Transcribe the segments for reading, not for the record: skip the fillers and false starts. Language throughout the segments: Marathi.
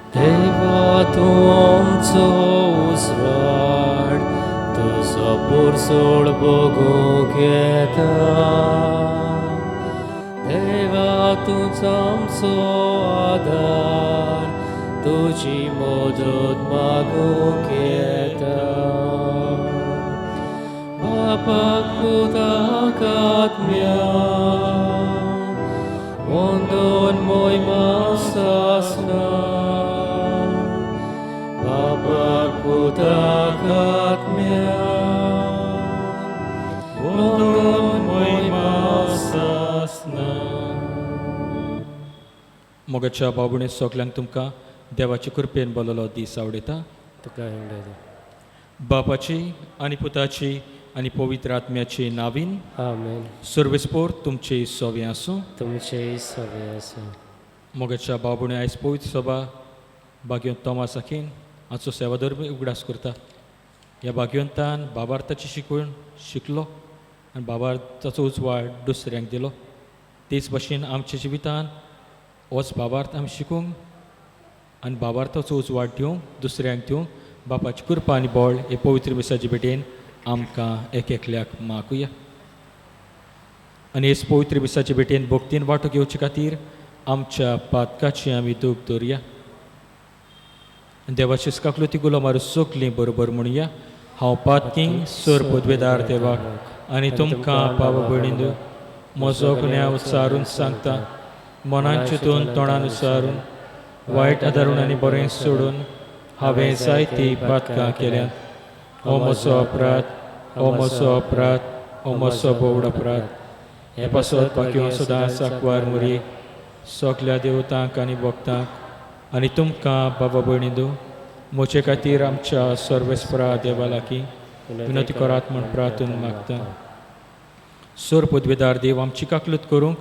देवा तूं आमचो उजवाड, तुजो पुरसोड बगूंक येता. देवा तूंच आमचो आदार, तुजी मदत मागूंक येता. बापाक पुताक आत्म्याक वंदन मोहिमा सासना. Bapak putak atmiak wonton moima sasna. मोगाच्या बाबुणे सगल्यांक तुमकां देवाचे कृपेन बोललो दीस आवडयता. तुका हेंडे बापाची आनी पुताची आनी पवित्र आत्म्याची नावीन आमेन. सर्वेस्पोर तुमचे सोवे आसूं. तुमचे सवे आसूं. मोगाच्या बाबुणे आयज पवित्र सभा भाग्यवंत तोमासाकीन हाचो सेवाधर्मी उगडास करता. ह्या भाग्यवंतान बाबार्थाची शिकवण शिकलो आनी बाबार्थाचो उजवाड दुसऱ्यांक दिलो. तेच भाशेन आमच्या जिवितान होच बाबार्थ आमी शिकूंक आनी बाबार्थाचो उजवाड दिवंक दुसऱ्यांक दिवंक बापाची कृपा आनी बळ हे पवित्र मिसाचे भेटेन आमकां एक एकल्याक मागुया. आनी हेच पवित्र मिसाचे भेटेन भक्तीन वांटो घेवचे खातीर आमच्या पातकाची आमी दूख दवरया. देवाची स्काकलुती गुलामारू सोकली बरोबर म्हणुया. हांव पातकींग सर पदवेदार देवाक आनी तुमकां पाव भयणींदू म्हजो गुन्यांव उच्चारून सांगता. मनान चिंतून तोंडान उच्चारून वायट आदारून आनी बरें सोडून हांवें जायतीं पातकां केल्यांत. हो म्हजो अपराध, हो म्हजो अपराध, हो म्हजो बोवड अपराध. हे पासत बाकी सदांच सांकवार मुरी सगल्या देवतांक आनी भक्तांक आनी तुमकां बाबा भयणींदू म्हजे खातीर आमच्या सर्वेस्परा देवा लागीं विनंती करात म्हूण प्रार्थून मागता. सर पदवेदार देव आमची काकलूत करूंक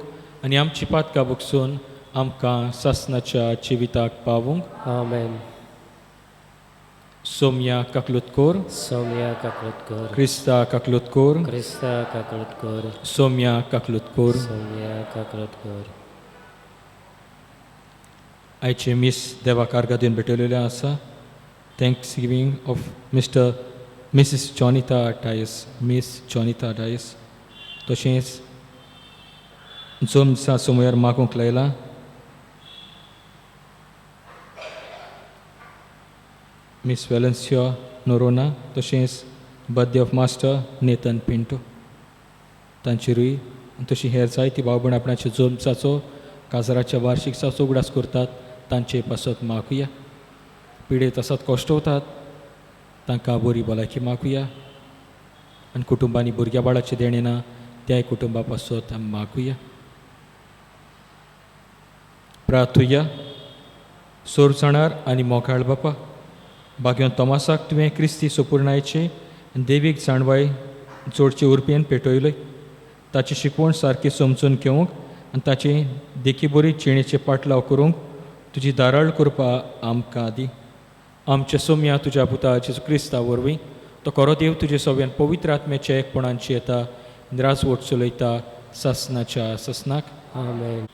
आनी आमची पातकां भुगसून आमकां सासणाच्या जिविताक पावूंक. आमेन. सोम्या काकलूत कोर. सौम्या काकलत कोर. क्रिस्ता काकलूत कोर. क्रिस्ता काकलत कोर. सोम्या काकलूत कोर. सौम्या काकलत कोर. आयचे मीस देवाक अर्घा दिवन भेटयलेले आसा. Thanks giving of Mrs Jonita Dias, Miss Jonita Dias. तशेंच जोमसा समोर मागूंक लायला. मिस वेलन्सियो नोरोना. तशेंच birthday of master Nathan Pinto तांचेरूय तशी हेर जायती भाव भयण आपणाच्या जोमसाचो काजाराच्या वार्षिकसाचो उगडास करतात. तांचे पासत मागुया. पिडेत आसात, कश्टवतात, तांकां बरी भलायकी मागुया. आनी कुटुंबांनी भुरग्या बाळाचे देणे ना त्याय कुटुंबा पासत आमी मागुया. प्रार्थुया. सोर जाणार आनी मोगाळ बापा, भाग्यवंत तोमासाक तुवें क्रिस्ती सोपुर्णायेचे देवीक जाणवाय जोडचे उरपेन पेटयलय. ताची शिकवण सारकी समजून घेवंक आनी ताचे देखी बरी जिणेचे पाटलाव करूंक तुजी दाराळ कृपा आमकां दी. आमच्या सोम्या तुज्या पुता जेजू क्रिस्ता वरवीं तो खरो देव तुजे सव्यान पवित्र आत्म्याच्या एकपणांची येता राजवट चलयता सासनाच्या ससनाक. आमेन.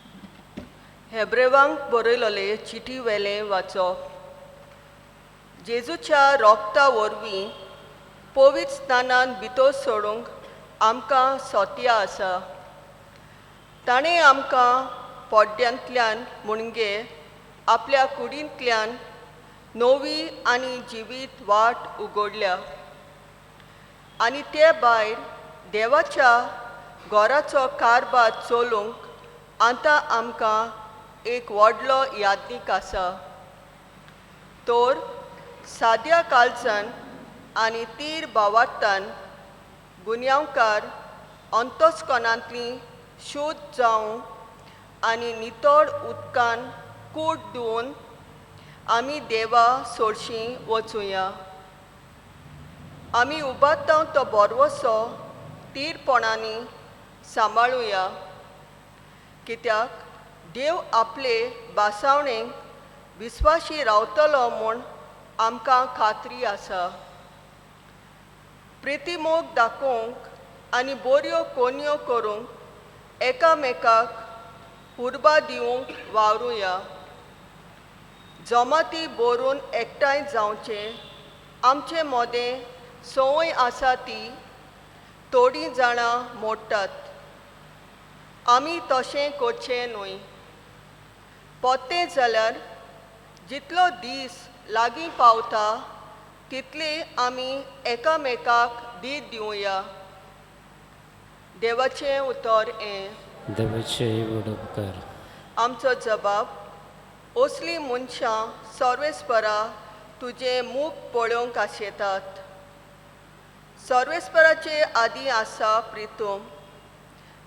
हेब्रेवांक बरयलोले चिटी वेले वाचप. जेजूच्या रोगता वरवीं पवित्र स्नानान भितर सोडूंक आमकां सोत्या आसा. ताणें आमकां पोड्ड्यांतल्यान मुणगे आपल्या कुडींतल्यान नवी आनी जिवीत वाट उगडल्या. आनी ते भायर देवाच्या घराचो कारबार चलोवंक आतां आमकां एक व्हडलो यादनीक आसा. तर साद्या काळजान आनी तीर भावार्थान गुन्यांवकार अंतस्कनांतली शुद्ध जावं आनी नितळ उदकान कूट धुवन आमी देवा सोडशीं वचुया. आमी उबारतां तो बोरवोसो तीरपणांनी सांबाळुया. कित्याक देव आपले बासावणेक विस्वाशी रावतलो म्हूण आमकां खात्री आसा. प्रितीमोग दाखोवंक आनी बऱ्यो कोणयो करूंक एकामेकाक उर्बा दिवंक वावरुया. जमाती बरोवन एकठांय जावचे आमचे मोदें संवय आसा ती थोडीं जाणां मोडटात. आमी तशें करचें न्हय. पोत्तें जाल्यार जितलो दीस लागीं पावता तितले आमी एकामेकाक दीत दिवया. देवाचें उतर हें. देवाचे उपकार. आमचो जबाब. असलीं मनशां सर्वेस्परा तुजें मूख पळोवंक आशेतात. सर्वेस्पराचे आदी आसा प्रितूम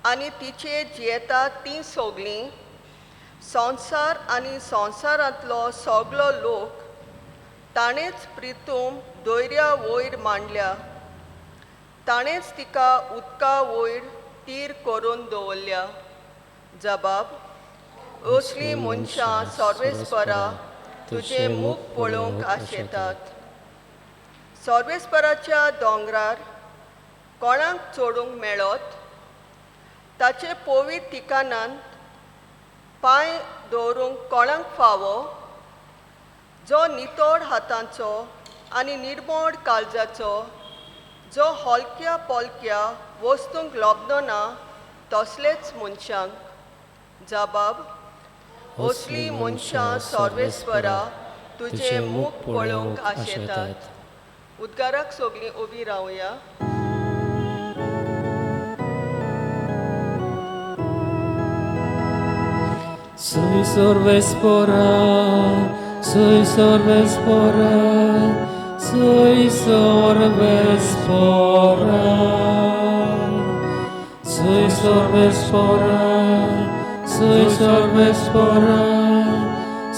आनी तिचेर जियेतात तीं सगळीं. संवसार आनी संवसारांतलो सगलो लोक ताणेंच प्रितूम दोयऱ्या वयर मांडल्या. ताणेंच तिका उदका वयर तीर करून दवरल्या. जबाब. असलीं मनशां सर्वेस्परा तुजें मूख पळोवंक आशेतात. सर्वेस्पराच्या दोंगरार कोणाक चडूंक मेळत ताचे पवित्र ठिकाणांत पांय दवरूंक कोणाक फावो. जो नितोड हातांचो आनी निर्मोळ काळजाचो, जो हलक्या पोलक्या वस्तूंक लोबलो ना तसलेच मनशांक. जबाब. असलीं मनशां सर्वेस्परा तुजें मूख पळोवंक आशेतात. उद्गाराक सगळीं उबी रावया. Soy sorvespora, soy sorvespora, soy sorvespora, soy sorvespora, soy sorvespora,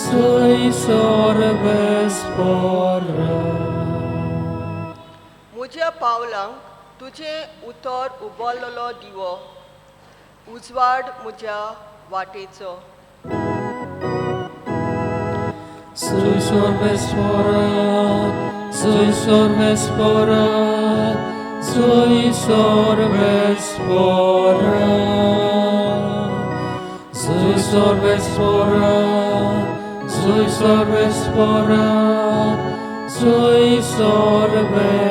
soy sorvespora. म्हज्या पावलांक तुजें उतर उबरलेलो दिवो, उजवाड म्हज्या वाटेचो. Soy sorvespora, soy sorvespora, soy sorvespora, soy sorvespora, soy sorvespora, soy sorvespora.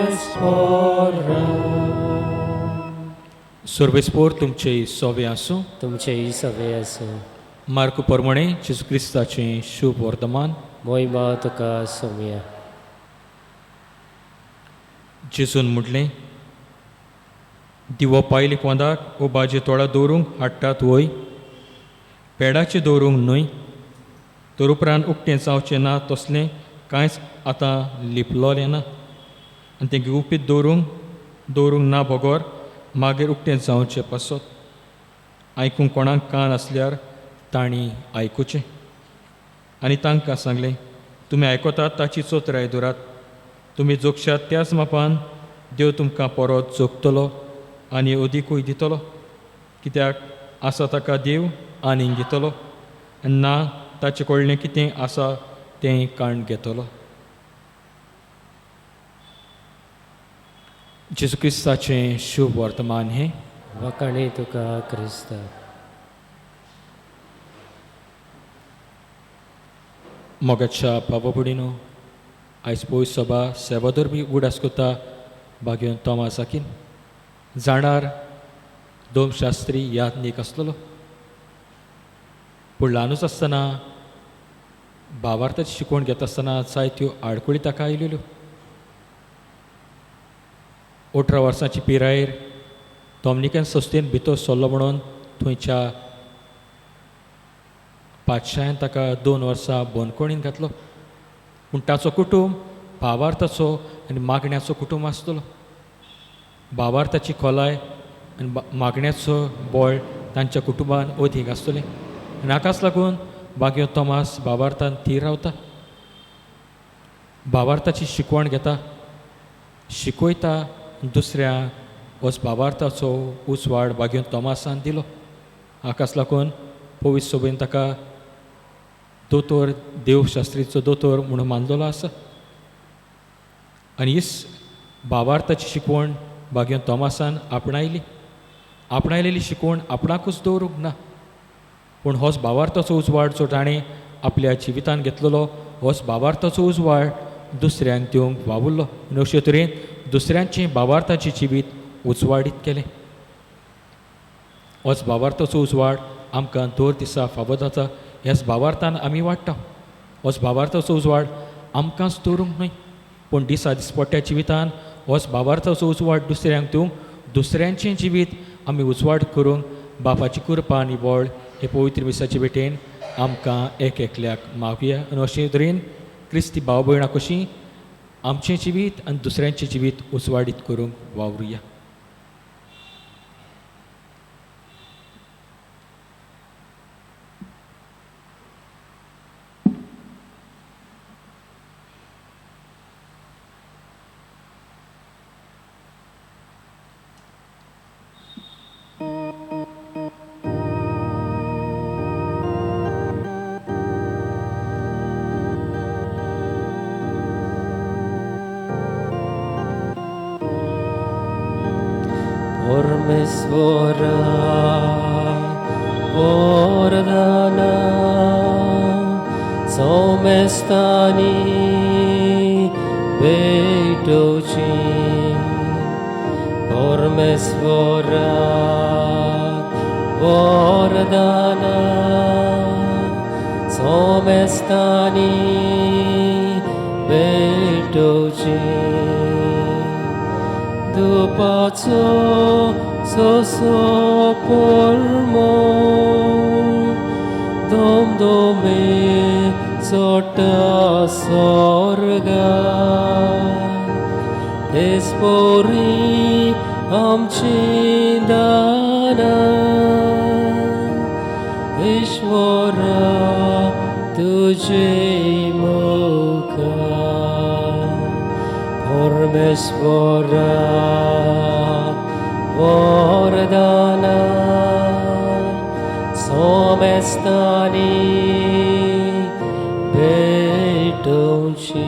सर्वेस्पोर तुमचे सोवे आसूं. तुमचे ही सवे आसूं. मार्क प्रमाणे जेजू क्रिस्ताचें शुभ वर्तमान. मोहिमा तुका सोम्या. जेजून म्हटलें, दिवो पायले पोंदाक वो बाजे तोळा दवरूंक हाडटात वय, पेडाचें दवरूंक न्हय. तर उपरांत उक्तें जावचें ना तसलें कांयच आतां लिपलोलें ना. आनी तें गुपीत दवरूंक ना बोगोर मागीर उक्तें जावचें पासत. आयकूंक कोणाक कान आसल्यार तांणी आयकुचें. आनी तांकां सांगलें, तुमी आयकतात ताची चोत्राय दुरात. तुमी जोगशात त्याच मापान देव तुमकां परत जोगतलो आनी अदीकूय दितलो. कित्याक आसा ताका देव आनीक दितलो, आनी ना ताचे कडलें कितें आसा तें काण घेतलो. जेजू क्रिस्ताचें शुभ वर्तमान हें. वखाणी तुका क्रिस्ता. मोगाच्या पावपडीनो आयज पयस सभा सेवादोर बी उगडास कोता भाग्योन तोमास आकीन जाणार दोम शास्त्री यादनीक आसलेलो. पूण ल्हानूच आसतना भावार्थाची शिकवण घेता आसतना जायत्यो आडकुळी ताका आयल्यो. 18 वर्सांची पिरायेर दोमनिकन संस्थेन भितर सरलो म्हणून थंयच्या पातशायन ताका 2 वर्सां बोनकोणीन घातलो. पूण ताचो कुटूंब भावार्थाचो आनी मागण्याचो कुटूंब आसतलो. भावार्थाची खोलाय आनी मागण्याचो बळ तांच्या कुटुंबान अदीक आसतलें. आनी हाकाच लागून भाग्यो तोमास भावार्थान थीर रावता. भावार्थाची शिकवण घेता, शिकयता दुसऱ्यांक. होच भावार्थाचो उजवाड भाग्यो तोमासान दिलो. हाकाच लागून पवित्र सभेन ताका दोतोर देवशास्त्रीचो दोतोर म्हणून मानलेलो आसा. आनी हीच भावार्थाची शिकवण भाग्यो तोमासान आपणायलेली शिकवण आपणाकूच दवरूंक ना. पूण होच भावार्थाचो उजवाड जो ताणें आपल्या जिवितान घेतलेलो होच भावार्थाचो उजवाड दुसऱ्यांक दिवंक वावुरलो आनी अशे तरेन दुसऱ्यांचें भावार्थाचें जिवीत उजवाडीत केलें. होच भावार्थाचो उजवाड आमकां दर दिसा फावो जाता. ह्याच भावार्थान आमी वाडटा. होच भावार्थाचो उजवाड आमकांच दवरूंक न्हय, पूण दिसा दिसपट्ट्या जिवितान होच भावार्थाचो उजवाड दुसऱ्यांक दिवंक दुसऱ्यांचें जिवीत आमी उजवाड करूंक बापाची कृपा आनी व्हळ हे पवित्र मिसाचे भेटेन आमकां एक एकल्याक मागुया. आनी अशे तरेन क्रिस्ती भाव भयणां कशीं आमचें जिवीत आनी दुसऱ्यांचें जिवीत उजवाडीत करूंक वावरुया. Ormesvora Vordana Somestani Beitoci Ormesvora Vordana Somestani Beitoci După so pormo Domdome sota sorga Espori amcindana Ishvara tuje mukha Ormesvara Vordana Somestani Beitoci.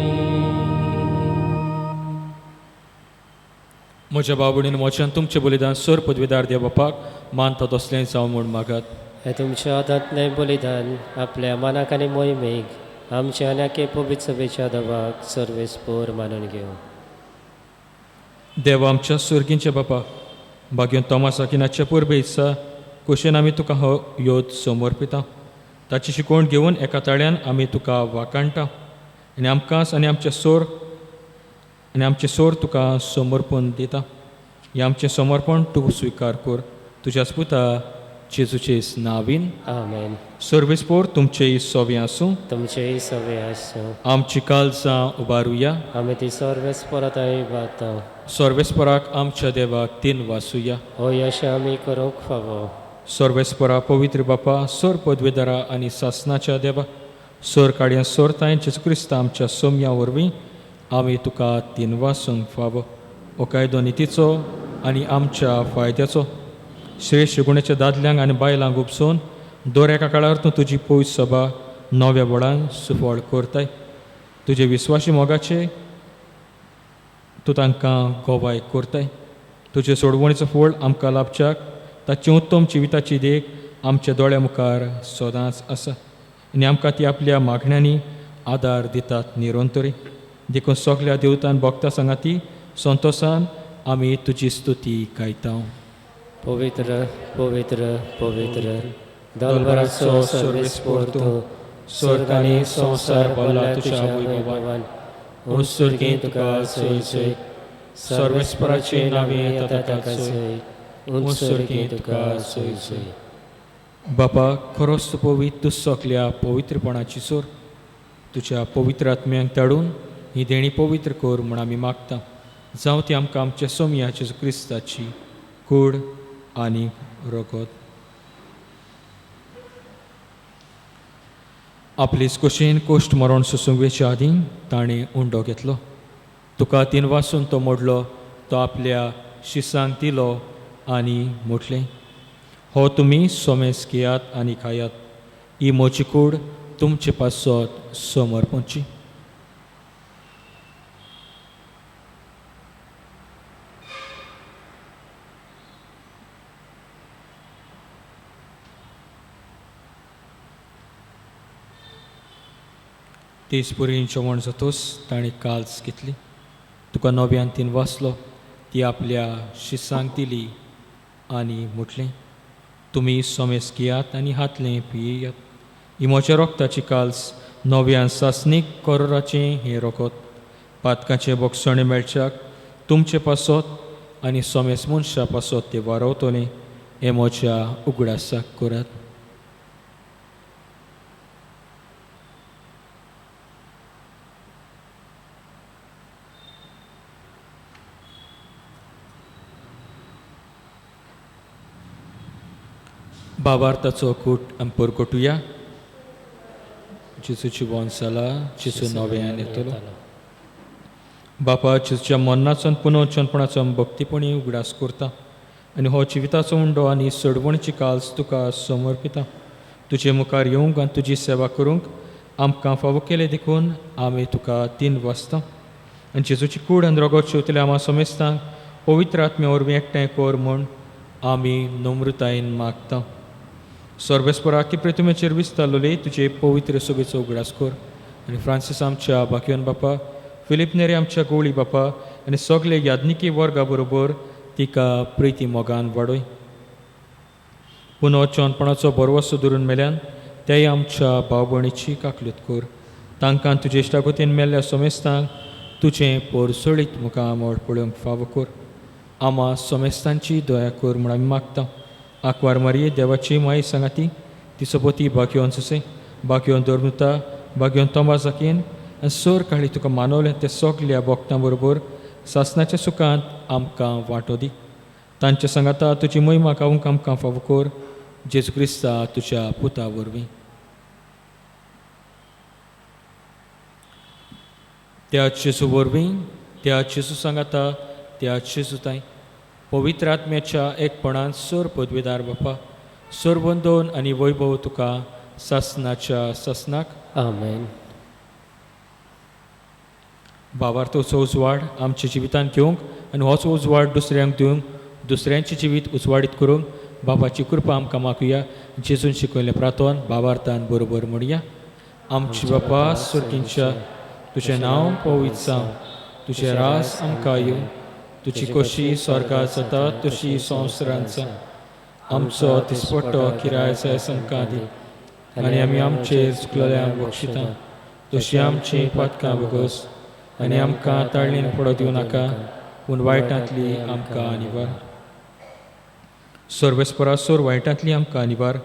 म्हज्या बाबडीन मोच्यान तुमचें बलिदान सर पदवीदार देव बापाक मानता तसलें जावं म्हूण मागात. हे तुमच्या हातांतलें बलिदान आपल्या मनाक आनी मोहिमेक आमच्या आनी पवित्र सभेच्या दबाक सर्वेस्पोर मानून घेवं. देवा आमच्या सर्गींच्या बापा भाग्योन तोमास आकिनाच्या पुर्बे दिसा कुशेन आमी तुका हो योद समर्पिता. ताची शिकवण घेवन एका ताळ्यान आमी तुका वाकाणटा आनी आमकांच आनी आमचें सोर तुका समर्पण दिता. हें आमचें समर्पण तूं स्विकार कर तुज्याच पुता जेजूचे नांवीन. आमेन. सर्वेस्पोर तुमचेय सोवें आसूं. तुमचेय सवे आसूं. आमची काळजां उबारुया. आमी ती सर्वेस्परताय बाता. सर्वेस्पराक आमच्या देवाक तीन वासुया. हो यश आमी करूंक फावो. सर्वेस्परा पवित्र बापा सर पदवेदारा आनी सासनाच्या देवा सर काड्या सोरताय जेजू क्रिस्त आमच्या सोम्या वरवीं आमी तुका तीन वासूंक फावो. हो कायदो नितीचो आनी आमच्या फायद्याचो श्रेश्ठ गुणाच्या दादल्यांक आनी बायलांक उपसून दर एका काळार तूं तुजी पवित्र सभा नव्या बळान सुफळ करताय. तुजे विस्वासी मोगाचे तूं तांकां गोवाय करताय. तुजे सोडवणीचो फळ आमकां लाभच्याक ताची उत्तम जिविताची देख आमच्या दोळ्या मुखार सदांच आसा आनी आमकां ती आपल्या मागण्यांनी आदार दितात निरंतरी. देखून सगल्या देवतान भक्तां सांगाती संतोशान आमी तुजी स्तुती गायता. पवित्र पवित्र पवित्र दलबराचो सर्वेस्पोर तूं स्वर्ग आनी संवसार भरला तुज्या वैभवान. उत्सुर्गें तुका सय सय सर्वेस्पराचे नांवे येता ताका सय. उत्सुर्गें तुका सय सय. बापा खरोच तूं पवित्र तूं सगल्या पवित्रपणाची सोर. तुज्या पवित्र आत्म्यांक धाडून ही देणी पवित्र कर म्हूण आमी मागता. जावं ती आमकां आमच्या सोम्या जेजू क्रिस्ताची कूड आनी रगत. आपलीच कुशीन कोश्ट मरण सुसुंगेच्या आदीं ताणें उंडो घेतलो. तुका तीन वासून तो मोडलो. तो आपल्या शिसांक दिलो आनी म्हटलें, हो तुमी सोमेस घेयात आनी खायात. ही म्हजी कूड तुमचे पासत समर्पणची. तेच पुरी जेवण जातोच ताणें काल्स घेतली. तुका नव्यान तीन वाचलो ती आपल्या शिसांक दिली आनी म्हटलें, तुमी सोमेस घेयात आनी हातलें पियेयात. ही म्हज्या रोगताची काल्स नव्यान सासणीक कोरोराचें हें रोगत. पातकाचें बोगसणें मेळच्याक तुमचे पासत आनी सोमेस मनशा पासत ते वारवतलें हें म्हज्या उगडासाक करात. भावार्थाचो कूट आमी परगटुया. जेजूची वंशाला जेजू नव्यान येतलो. बापा जेजूच्या मरणाचो आनी पुनर्जन्मपणाचो आमी भक्तीपणी उगडास करता आनी हो जिविताचो उंडो आनी सडवणीची काल्स तुका समर्पिता. तुजे मुखार येवंक आनी तुजी सेवा करूंक आमकां फावो केले देखून आमी तुका तीन वाजता आनी जेजूची कूड आनी रोगत शेवतले आमा समेस्तांक पवित्र आत्मे वरवीं एकठांय कर म्हूण आमी नम्रतायेन मागता. सर्वेस्परा की प्रतिमेचेर विस्तारलोली तुजे पवित्र सभेचो उगडास कर आनी फ्रांसीस आमच्या बाकियन बापा, फिलीप नेरे आमच्या गोळी बापा आनी सगळे याज्ञिकी वर्गा बरोबर तिका प्रिती मोगान वाडय. पुनर्जन्मपणाचो बरवसो धरून मेल्यान तेय आमच्या भाव भयणीची काकलूत कर. तांकां तुजे इश्टागतीन मेल्ल्या समेस्तांक तुजें परसळीत मुखार मोड पळोवंक फावो कर. आमा समेस्तांची दया कर म्हूण आमी मागता. आंकवार मारये देवाची माई सांगाती तिचो पती बाकियोन सुसे, बाकियोन धर्मुता, बाकियोन तोमाजाकीन आनी सर काळी तुका मानवलें ते सगल्या भक्तां बरोबर सासणाच्या सुखांत आमकां वांटो दी. तांच्या सांगाता तुजी महिमा गावूंक आमकां फावो कर. जेजू क्रिस्ता तुज्या पुता वरवीं. त्या जेजू वरवीं, त्या जेजू सांगाता, त्या जेजू ताई पवित्र आत्म्याच्या एकपणान सर पदवेदार बापा, सर वंदन आनी वैभव तुका सासणाच्या सासणाक आमेन. भावार्थोचो उजवाड आमच्या जिवितान घेवंक आनी होच उजवाड दुसऱ्यांक दिवंक दुसऱ्यांचें जिवीत उजवाडीत करूंक बाबाची कृपा आमकां मागुया. जेजून शिकयलें प्रार्थन भावार्थान बरोबर म्हणया. आमची बापा सुर्गींच्या तुजें नांव पवित्र जावं, तुजें रास आमकां येवं, तुजी कशी स्वर्गांत जाता तशी संवसारांत जावं. आमचो दिसपट्टो किराय जाय आमकां दी आनी आमी आमचेर चुकलेल्यांक बक्षिता तशी आमची पातकां बगस आनी आमकां ताळणेन पडो दिवं नाका पूण वायटांतली आमकां निवार. सर्वेस्परा सोर वायटांतली आमकां निवार.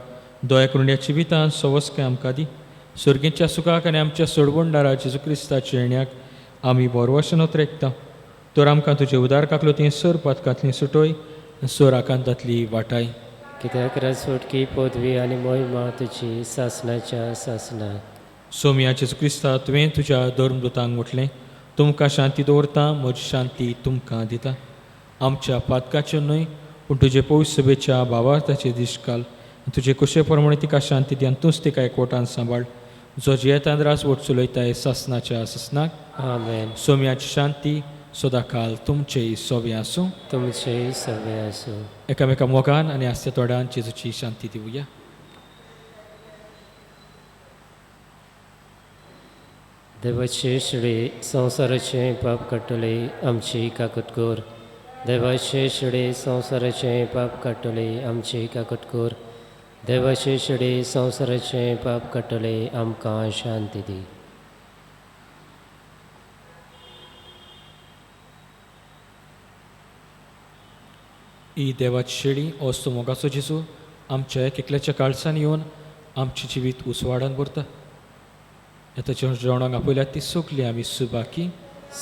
दया करून ह्या जिवितांत सवस्काय आमकां दी. सुर्गेच्या सुखाक आनी आमच्या सोडवणदारा जेजू क्रिस्ताच्या येण्याक आमी बोरवोशन उतरेकता. तर आमकां तुजे उदार काकलो सर पातकांतली सुटोय सर आकांतांतली वाटाय. कित्याक राजवटकी पदवी आनी महिमा तुजी सासणाच्या सासणा. सोम्या जेजू क्रिस्ता तुवें तुज्या धर्मदुतांक म्हटलें, तुमकां शांती दवरता, म्हजी शांती तुमकां दिता. आमच्या पातकाच्यो न्हय पूण तुजे पवित्र सभेच्या भावार्थाचे दीश घाल. तुजे कुशे प्रमाणे तिका शांती दी आनी तूंच तिका एकवटान सांबाळ. जो जियेतान राजवट चलयताय सासणाच्या सासणाक आमेन. सोम्याची शांती सदां काल तुमचेय सोबे आसूं. तुमचे सवे आसूं. एकामेका मोगान आनी आस्त्या तोडान जेजूची शांती दिवया. देवाचे शिडे संवसाराचे पाप काडटले आमची काकूट कर. देवाचे शिडे संवसाराचे पाप काडटले आमची काकूट कर. देवाचे शिडे संवसाराचे पाप काडटले आमकां शांती दी. ही देवाची शेळी असतो मोगाचो जेजू आमच्या एकल्याच्या काळसान येवन आमचे जिवीत उसवाडान भरता. आतां जेवणाक आपयल्यात ती सोगली आमी सुबाकी.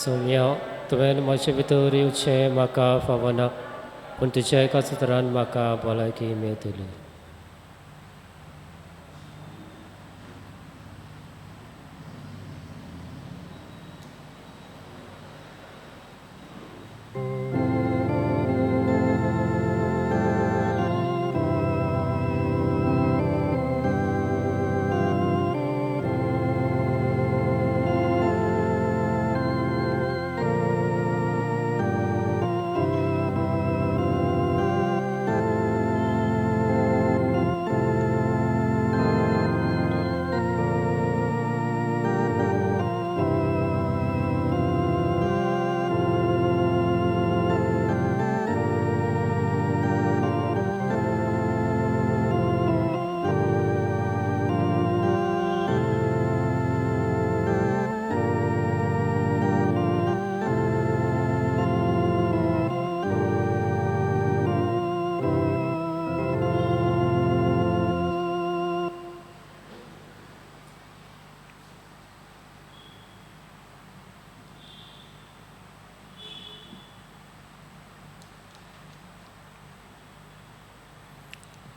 सोम्या तुवें म्हजे भितर येवचें म्हाका फावो ना पूण तुज्या एकाच उतरान म्हाका भलायकी मेळटली.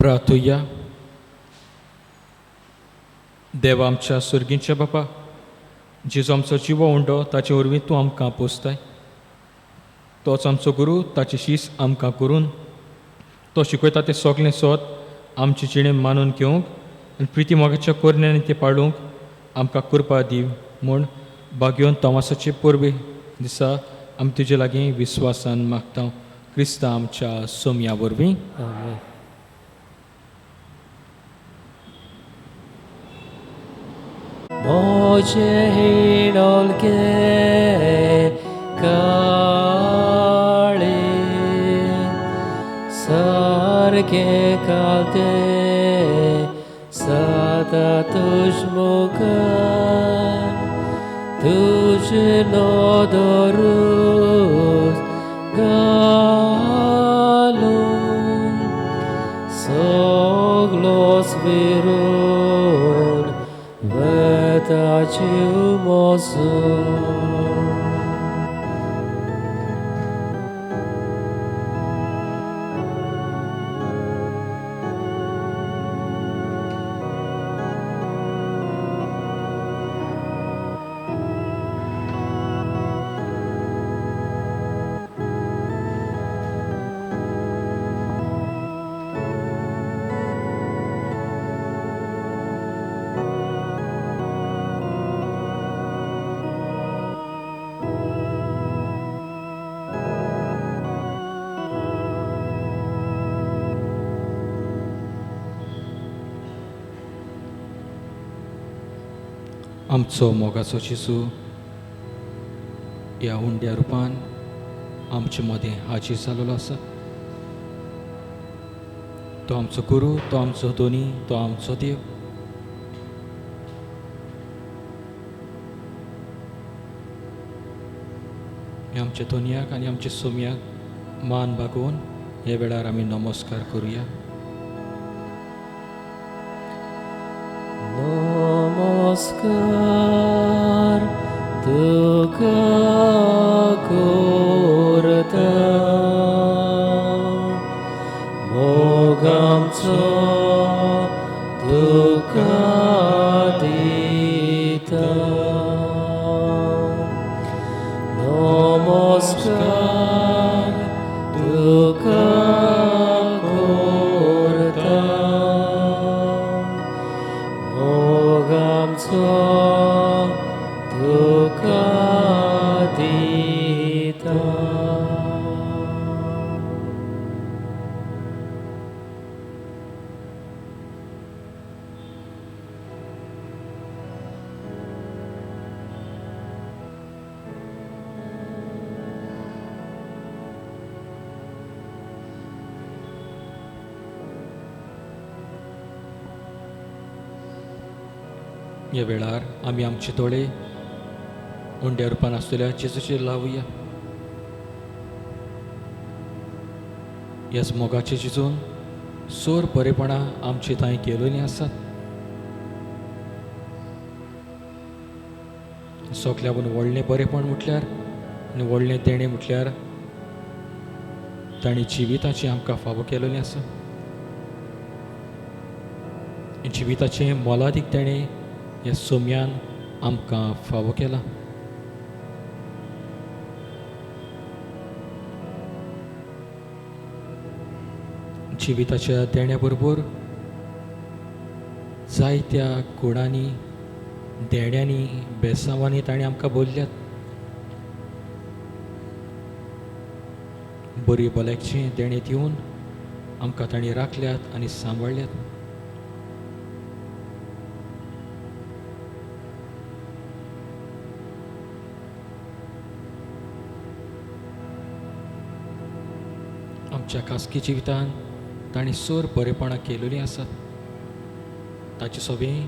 प्रार्थुया. देव आमच्या सुर्गींचे बापा, जेजो आमचो जिवो उंडो ताचे वरवीं तूं आमकां पोसताय. तोच आमचो गुरू, ताची शीस आमकां करून तो शिकयता तें सगलें सोद आमचे जिणें मानून घेवंक आनी प्रिती मोगाच्या कोरण्यान तें पाळूंक आमकां कृपा दिव म्हूण भाग्योन तोमासाचे परबे दिसा आमी तुजे लागीं विस्वासान मागता. क्रिस्ता आमच्या सोम्या वरवीं. आमेन. Moje hinolke kale sarge kalte sada tushmuka nodorus galum soglos virun Vetaciu mosu. आमचो मोगाचो जेजू ह्या उंड्या रुपान आमचे मदें हाजीर जाल्लो आसा. तो आमचो गुरू, तो आमचो दोनी, तो आमचो देव. आमच्या दोनयाक आनी आमच्या सोम्याक मान बागोवन ह्या वेळार आमी नमस्कार करुया. Namaskar tuka korta mogamco tuka dita. Namaskar tuka korta mogamco tuka dita. ह्या वेळार आमी आमचे दोळे उंड्या रुपान आसलेल्या जेजूचेर लावुया. ह्याच मोगाचे जेजून सोर बरेपणां आमचे थंय केलोलीं आसात. सगल्यावन व्हडलें बरेपण म्हटल्यार आनी व्हडलें देणें म्हटल्यार तांणी जिविताचें आमकां फावो केलोलें आसा. जिविताचें मोलादीक देणें ह्या सोम्यान आमकां फावो केला. जिविताच्या देण्या बरोबर जायत्या गुणांनी, देण्यांनी, बेसांवांनी ताणें आमकां बोल्ल्यात. बरी भलायकेचें देणें दिवन आमकां तांणी राखल्यात आनी सांबाळल्यात. आमच्या खासगी जिवितान तांणी सोर बरेपणां केलेलीं आसात. ताचे सोबें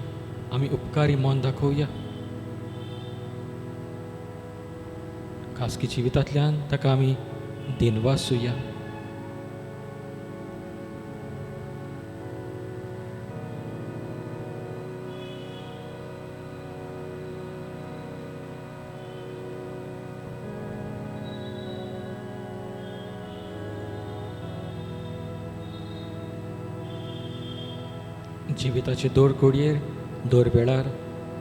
आमी उपकारी मन दाखोवया. खासगी जिवितांतल्यान ताका आमी दिनवासूया. जिविताचे दोर कोडयेर दोर वेळार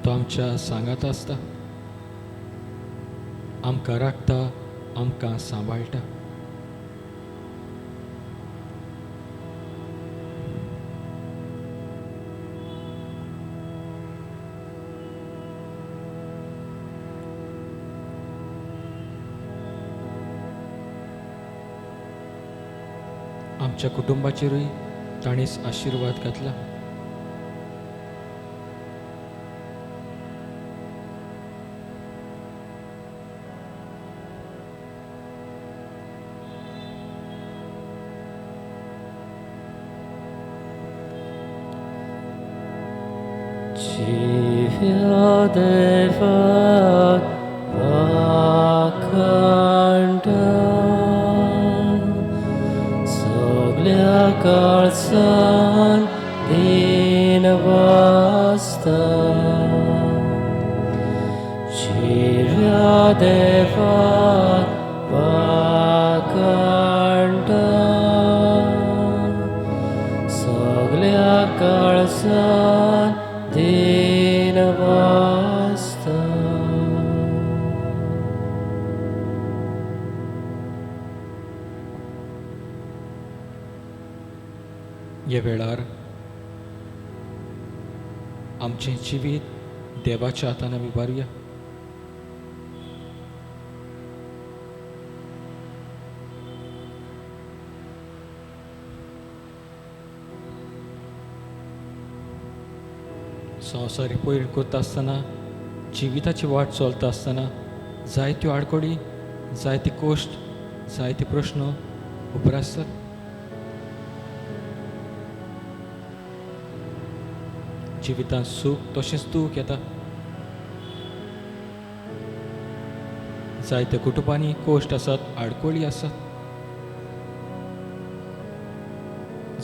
तो आमच्या सांगात आसता, आमकां राखता, आमकां सांबाळटा. आमच्या कुटुंबाचेरूय ताणीच आशिर्वाद घातला. Dziwia dewa wakanda, soglia kalsan dinavasta. Dziwia dewa wakanda, soglia kalsan dinavasta. ह्या वेळार आमचें जिवीत देवाच्या हातान आमी उबारुया. संवसार पयर करता आसतना, जिविताची वाट चलता आसतना जायत्यो आडकोडी, जायते कोश्ट, जायते प्रश्न उबे आसतात. जिवितांत सूख तशेंच दूख येता. जायत्या कुटुंबांनी कोश्ट आसात, आडकोळी आसात.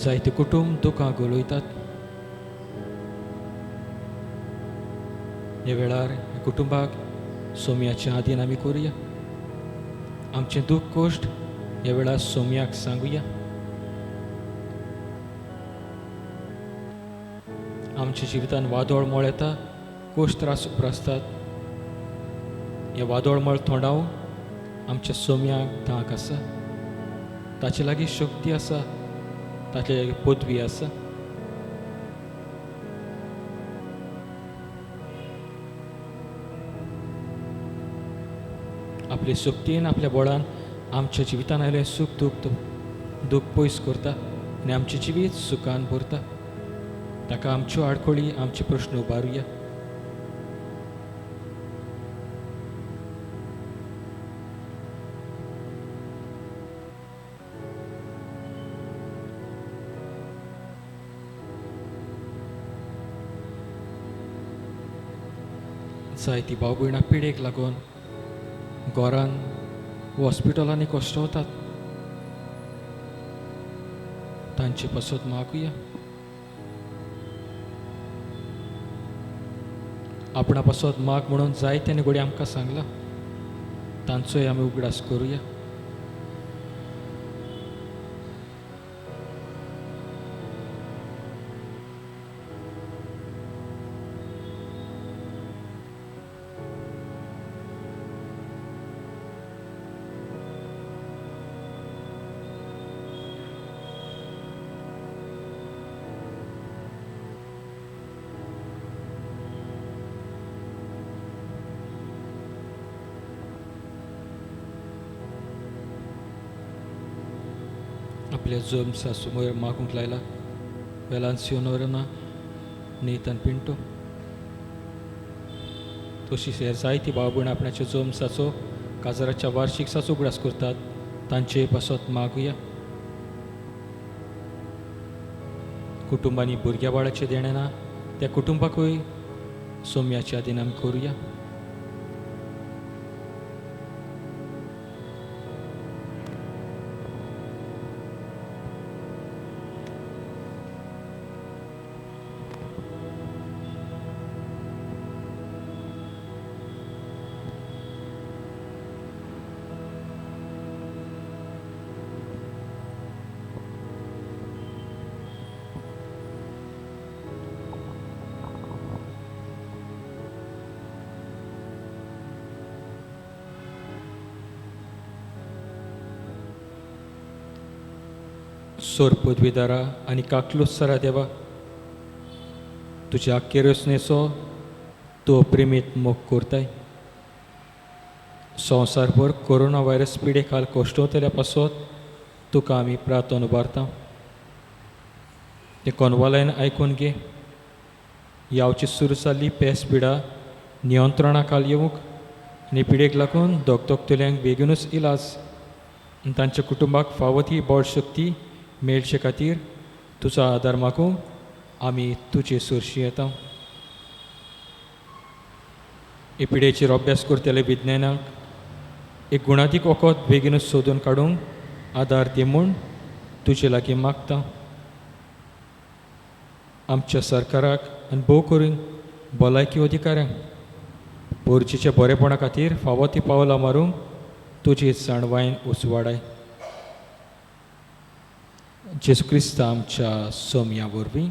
जायते कुटुंब दुखां घोलयतात. ह्या वेळार कुटुंबाक सोम्याच्या आदीन आमी करुया. आमचें दूख कोश्ट ह्या वेळार सोम्याक सांगुया. आमच्या जिवितान वादळ मोळ येता, कोश्ट त्रास उप्रासतात. हे वादळ मोळ तोंडावन आमच्या सोम्याक धाक आसा, ताचे लागीं शक्ती आसा, ताचे लागीं पदवी आसा. आपले शक्तीन, आपल्या बळान आमच्या जिवितान आयलें सूख दूख पयस करता आनी आमचें जिवीत सुखान भरता. ताका आमच्यो आडखळी, आमचे प्रश्न उबारुया. जायतीं भाव भयणां पिडेक लागून घरान हॉस्पिटलांनी कोश्टवतात. तांचे पासत मागुया. आपणा पासत माग म्हणून जायत्यांनी घोडी आमकां सांगला, तांचोय आमी उगडास करुया. आपल्या जोमसा समोर मागूंक लायला. वेलांसियो नोरना, नेतन पिंटो, तशीच हे जायती भाव भयण आपणाच्या जोमसाचो काजाराच्या वार्षिकसाचो उगडास करतात. तांचे पासत मागुया. कुटुंबांनी भुरग्या बाळाचे देणे ना, त्या कुटुंबाकूय सोम्याच्या आदीन आमी करुया. सोर पदवीदारा आनी काकलुसारा देवा तुज्या केरसनेचो तो प्रेमीत मोग करताय संवसारभर कोरोना व्हायरस पिडे खाल कोश्टवतल्या पासत तुका आमी प्रार्थना उबारता ते कोनवालायन आयकून घे यावची सुरू जाल्ली पेस पिडा नियंत्रणा खाल येवंक आनी पिडेक लागून दोगतोगतल्यांक बेगीनूच इलाज आनी तांच्या कुटुंबाक फावो ती बळ शक्ती मेळचे खातीर तुजो आदार मागूंक आमी तुजे सुरशी येता हे पिडेचेर अभ्यास करतले विज्ञानाक एक गुणादीक वखद बेगीनूच सोदून काडूंक आदार दी म्हूण तुजे लागीं मागता आमच्या सरकाराक आनी भोव करून भलायकी अधिकाऱ्यांक पोरचेच्या बरेपणा खातीर फावो ती पावलां मारूंक तुजी जाणवायन उजवाडाय जेजू क्रिस्त आमच्या सोमया वरवीं